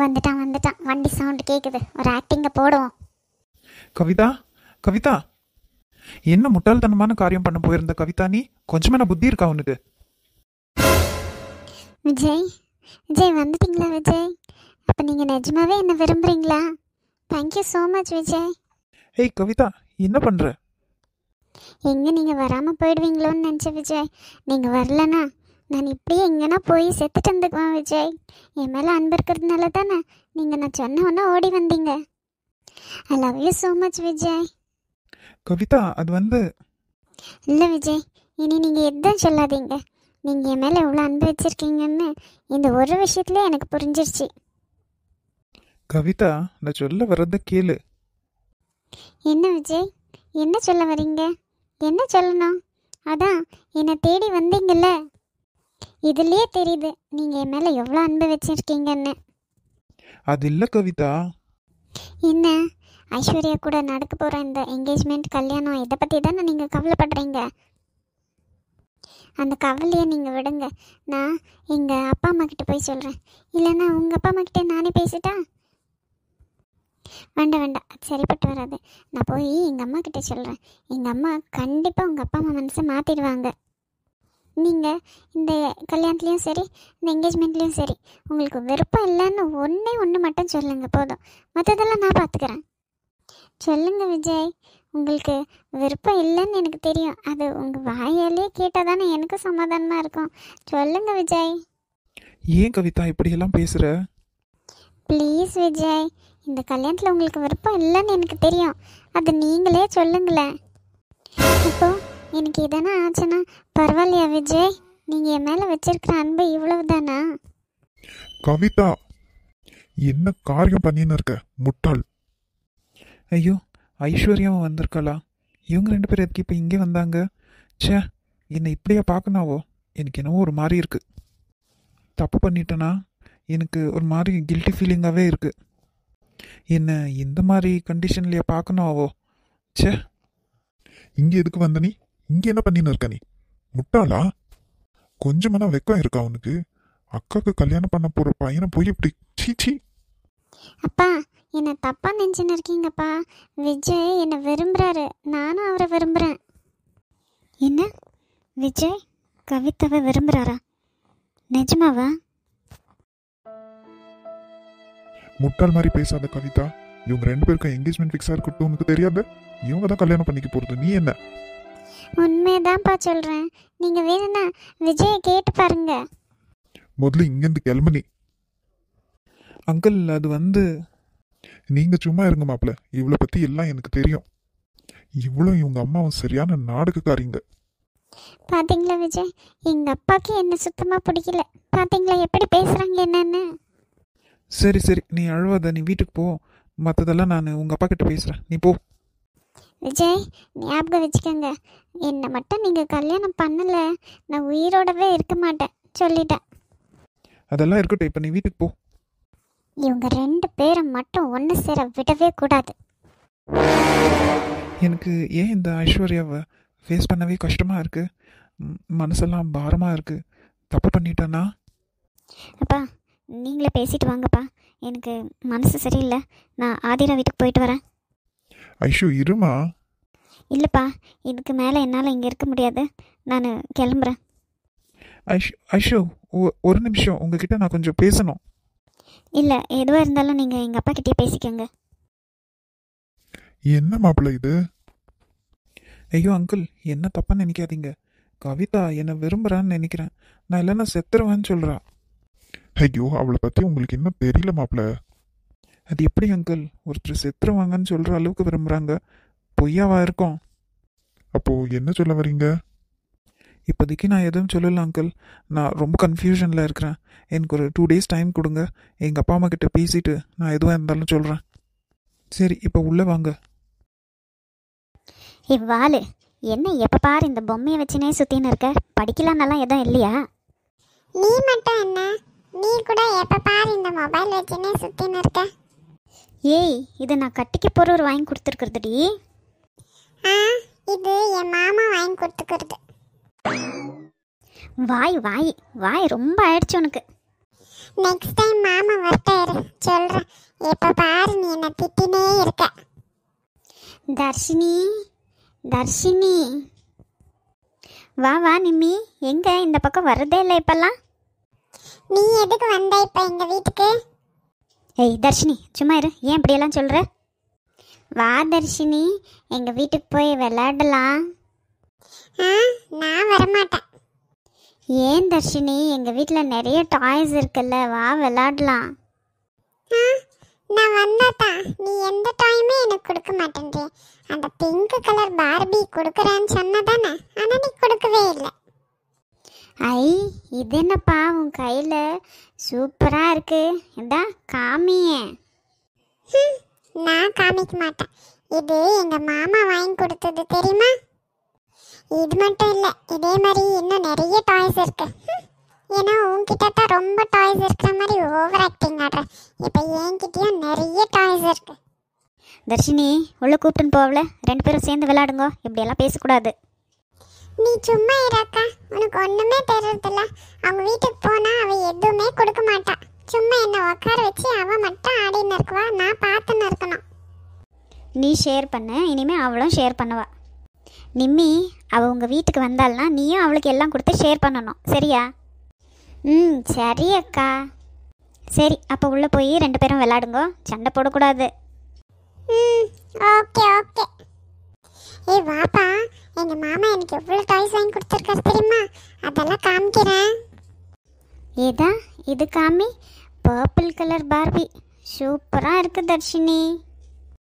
வந்துட்டான் வந்துட்டான். வண்டி சவுண்டு கேட்குது. ஒரு ஆக்டிங்கை போடுவோம். கவிதா, கவிதா, என்ன முட்டாள்தனமான காரியம் பண்ண போயிருந்த கவிதா? நீ கொஞ்சமான புத்தி இருக்கா உனக்கு? விஜய், விஜய் வந்துட்டீங்களா விஜய்? அப்போ நீங்கள் நிஜமாவே என்ன விரும்புகிறீங்களா? Thank you so much Vijay. ஏய் கவிதா, என்ன பண்ற? எங்கே நீங்கள் வராமல் போயிடுவீங்களோன்னு நினச்சேன் விஜய். நீங்கள் வரலனா நான் இப்படியே எங்கன்னா போய் செத்துட்டு வந்துக்குவேன் விஜய். என் மேலே அன்பு இருக்கிறதுனால தானே நீங்கள் நான் சொன்ன உடனே ஓடி வந்தீங்க. I love you so much Vijay. Kavitha, அது வந்து இல்லை விஜய், இனி நீங்கள் எதுவும் சொல்லாதீங்க. நீங்கள் என் மேலே எவ்வளோ அன்பு வச்சுருக்கீங்கன்னு இந்த ஒரு விஷயத்துலேயே எனக்கு புரிஞ்சிருச்சு. கவிதா, நான் சொல்ல வர்றத கேளு. என்ன விஜய், என்ன சொல்ல வரீங்க? என்ன சொல்லணும்? அதான் என்னை தேடி வந்தீங்கல்ல, இதுலேயே தெரியுது நீங்கள் என் மேலே எவ்வளோ அன்பு வச்சுருக்கீங்கன்னு. அது இல்லை கவிதா. என்ன, ஐஸ்வர்யா கூட நடக்க போகிற இந்த என்கேஜ்மெண்ட் கல்யாணம் இதை பற்றி தானே நீங்கள் கவலைப்படுறீங்க? அந்த கவலையை நீங்கள் விடுங்க. நான் எங்கள் அப்பா அம்மா கிட்ட போய் சொல்கிறேன். இல்லைன்னா உங்கள் அப்பா அம்மா கிட்டே நானே பேசிட்டா? வேண்டாம் வேண்டாம், அது சரிப்பட்டு வராது. நான் போய் எங்கள் அம்மா கிட்டே சொல்கிறேன். எங்கள் அம்மா கண்டிப்பாக உங்கள் அப்பா அம்மா மனசை மாற்றிடுவாங்க. நீங்கள் இந்த கல்யாணத்துலேயும் சரி, இந்த என்கேஜ்மெண்ட்லேயும் சரி, உங்களுக்கு விருப்பம் இல்லைன்னு ஒன்று மட்டும் சொல்லுங்கள் போதும். மற்றதெல்லாம் நான் பார்த்துக்கிறேன். சொல்லுங்கள் விஜய், உங்களுக்கு விருப்பம் இல்லைன்னு எனக்கு தெரியும். அது உங்கள் வாயாலே கேட்டால் தானே எனக்கு சமாதானமாக இருக்கும். சொல்லுங்கள் விஜய். ஏன் கவிதா இப்படியெல்லாம் பேசுற? ப்ளீஸ் விஜய், இந்த கல்யாணத்தில் உங்களுக்கு விருப்பம் இல்லைன்னு எனக்கு தெரியும். அது நீங்களே சொல்லுங்களேன். இப்போ எனக்கு எதனா ஆச்சுன்னா பரவாயில்லையா விஜய்? நீங்கள் என் மேலே வச்சிருக்கிற அன்பு இவ்வளவு தானா? கவிதா, என்ன காரியம் பண்ணின்னு இருக்க முட்டாள்? ஐயோ, ஐஸ்வர்யாவும் வந்திருக்காளா? இவங்க 2 பேர் எதுக்கு இப்போ இங்கே வந்தாங்க? ச்சே, என்னை இப்படியா பார்க்கணாவோ? எனக்கு என்னவோ ஒரு மாதிரி இருக்கு. தப்பு பண்ணிட்டேனா? எனக்கு ஒரு மாதிரி கில்ட்டி ஃபீலிங்காகவே இருக்கு. என்ன இந்த மாதிரி கண்டிஷன்லையே பார்க்கணாவோ? ச்சே. இங்க எதுக்கு வந்த நீ? இங்க என்ன பண்ணின்னு இருக்க நீ? முட்டாளா? கொஞ்சமான வெக்கம் இருக்கா உனக்கு? அக்காக்கு கல்யாணம் பண்ண போற பையனை போய் இப்படி சீச்சி. அப்பா, என்னை தப்பாக நினச்சின்னு இருக்கீங்கப்பா. விஜய் என்னை விரும்புகிறாரு, நானும் அவரை விரும்புகிறேன். என்ன, விஜய் கவிதாவை விரும்புகிறாரா? நிஜமாவா? முட்டாள் மாதிரி பேசாத கவிதா. இவங்க 2 பேருக்கும் என்கேஜ்மெண்ட் ஃபிக்ஸா இருக்கட்டும் உனக்கு தெரியாது. இவங்க தான் கல்யாணம் பண்ணிக்க போறது. நீ என்ன? உண்மையதான்ப்பா சொல்கிறேன். நீங்கள் வேணும்னா விஜயை கேட்டு பாருங்க. முதல்ல இங்கேருந்து கிளம்பு நீ. அங்கிள், அது வந்து நீங்க சும்மா இருங்க மாப்பிள்ள. இவளை பத்தி எல்லாம் எனக்கு தெரியும். இவளும் இவங்க அம்மாவும் சரியான நாடகக்காரிங்க. பார்த்தீங்களா விஜய், எங்கள் அப்பாவுக்கு என்ன சுத்தமாக பிடிக்கல. பார்த்தீங்களா எப்படி பேசுகிறாங்க என்னன்னு? சரி சரி, நீ அழுவாத, நீ வீட்டுக்கு போ. மற்றதெல்லாம் நான் உங்கள் அப்பா கிட்ட பேசுகிறேன், நீ போ. விஜய், ஞாபகம் வச்சுக்கோங்க, என்னை மட்டும் நீங்கள் கல்யாணம் பண்ணலை, நான் உயிரோடவே இருக்க மாட்டேன் சொல்லிட்டேன். அதெல்லாம் இருக்கட்டும், இப்போ நீ வீட்டுக்கு போ. இவங்க 2 பேரை மட்டும் ஒன்று சேர விடவே கூடாது. எனக்கு ஏன் இந்த ஐஸ்வர்யாவை ஃபேஸ் பண்ணவே கஷ்டமாக இருக்குது, மனசெல்லாம் பாரமாக இருக்குது. தப்பு பண்ணிட்டேன்னா? அப்பா, நீங்களே பேசிட்டு வாங்கப்பா. எனக்கு மனசு சரியில்லை. நான் ஆதிரா வீட்டுக்கு போயிட்டு வரேன். ஐஷு இருமா. இல்லைப்பா, இதுக்கு மேலே என்னால் இங்கே இருக்க முடியாது. நான் கிளம்புறேன். ஐஷோ, ஒரு நிமிஷம், உங்ககிட்ட நான் கொஞ்சம் பேசணும். இல்லை, எதுவாக இருந்தாலும் நீங்கள் எங்கள் அப்பா கிட்டே பேசிக்கோங்க. என்ன மாப்பிள்ள இது? ஐயோ அங்கிள், என்ன தப்பாக நினைக்காதீங்க. கவிதா என்னை விரும்புகிறான்னு நினைக்கிறேன். நான் இல்லைன்னா செத்துருவேன்னு சொல்கிறா. ஐயோ, அவளை பத்தி உங்களுக்கு இன்னும் தெரியல மாப்பிள்ள. அது எப்படி அங்கிள்? ஒருத்தர் செத்துருவாங்கன்னு சொல்கிற அளவுக்கு விரும்புகிறாங்க. பொய்யாவா இருக்கும்? அப்போ என்ன சொல்ல வரீங்க? இப்போதைக்கு நான் எதுவும் சொல்லலை அங்கிள். நான் ரொம்ப கன்ஃபியூஷனில் இருக்கிறேன். எனக்கு ஒரு 2 days டைம் கொடுங்க. எங்கள் அப்பா அம்மா கிட்ட பேசிட்டு நான் எதுவாக இருந்தாலும் சொல்கிறேன். சரி, இப்போ உள்ளே வாங்க. இவ்வாளு என்ன எப்போ பாரு இந்த பொம்மையை வச்சுனே சுற்றின்னு இருக்க? படிக்கலான்னெல்லாம் எதுவும் இல்லையா? நீ மட்டும் என்ன, நீ கூட எப்ப பாரு இந்த மொபைல் வச்சுனே சுத்தின்னு இருக்க. ஏய், இது நான் கட்டிக்க பொருள் வாங்கி கொடுத்துருக்குறதுடி. இது என் மாமா வாங்கி கொடுத்துக்கிறது. வாய் வாய் வாய் ரொம்ப ஆயிடுச்சு உனக்கு. நெக்ஸ்ட் டைம் மாமா வரட்டாரு சொல்றேன். எப்ப பாரு நீ என்ன திட்டினே இருக்க. தர்ஷினி, தர்ஷினி, வா வா நிம்மி. எங்க இந்த பக்கம் வரதே இல்லை இப்பெல்லாம். நீ எதுக்கு வந்த இப்ப எங்க வீட்டுக்கு? ஏய் தர்ஷினி சும்மா இரு, ஏன் இப்படியெல்லாம் சொல்கிற? வா தர்ஷினி, எங்கள் வீட்டுக்கு போய் விளையாடலாம். நான் வரமாட்டேன். ஏன் தர்ஷினி, எங்கள் வீட்டில் நிறைய டாய்ஸ் இருக்குல்ல, வா விளையாடலாம். நான் வந்தாதான் நீ எந்த டைமே எனக்கு கொடுக்க மாட்டேன்றே. அந்த பிங்க் கலர் பார்பி கொடுக்குறேன்னு சொன்னதானே, ஆனால் நீ கொடுக்கவே இல்லை. ஐ, இது என்னப்பா உன் கையில் சூப்பராக இருக்கு, இதான் காமியே. நான் காமிக்க மாட்டேன். இது எங்க மாமா வாங்கி கொடுத்தது தெரியுமா? இது மட்டும் இல்லை, இதே மாதிரி இன்னும் நிறைய டாய்ஸ் இருக்கு. ஏன்னா உன்கிட்ட தான் ரொம்ப டாய்ஸ் இருக்கிற மாதிரி ஓவர் ஆக்டிங் ஆடுற. இப்போ என்கிட்டயும் நிறைய டாய்ஸ் இருக்கு. தர்ஷினி உள்ள கூப்பிட்டுன்னு போகல, 2 பேரும் சேர்ந்து விளையாடுங்க, இப்படியெல்லாம் பேசக்கூடாது. நீ சும்மா இராக்கா, உனக்கு ஒண்ணுமே தெரியறதில்ல. அவங்க வீட்டுக்கு போனா அவ எதுவுமே கொடுக்க மாட்டான். சும்மா என்ன உட்கார வச்சு அவ மட்டும் ஆடின்னு இருக்குவா, நான் பார்த்துன்னு இருக்கணும். நீ ஷேர் பண்ணு, இனிமேல் அவளும் ஷேர் பண்ணுவா. நிம்மி, அவள் உங்கள் வீட்டுக்கு வந்தாள்னா நீயும் அவளுக்கு எல்லாம் கொடுத்து ஷேர் பண்ணணும், சரியா? சரி அக்கா. சரி, அப்போ உள்ளே போய் 2 பேரும் விளையாடுங்க, சண்டை போடக்கூடாது. Okay okay. ஏய் வாப்பா, எங்க மாமா எனக்கு எவ்வளவு டாய்ஸ் வாங்கி கொடுத்துருக்காரு தெரியுமா? அதெல்லாம் காமிக்கிறேன். ஏதா இது காமி, பர்பிள் கலர் பார்பி சூப்பராக இருக்குது தர்ஷினி.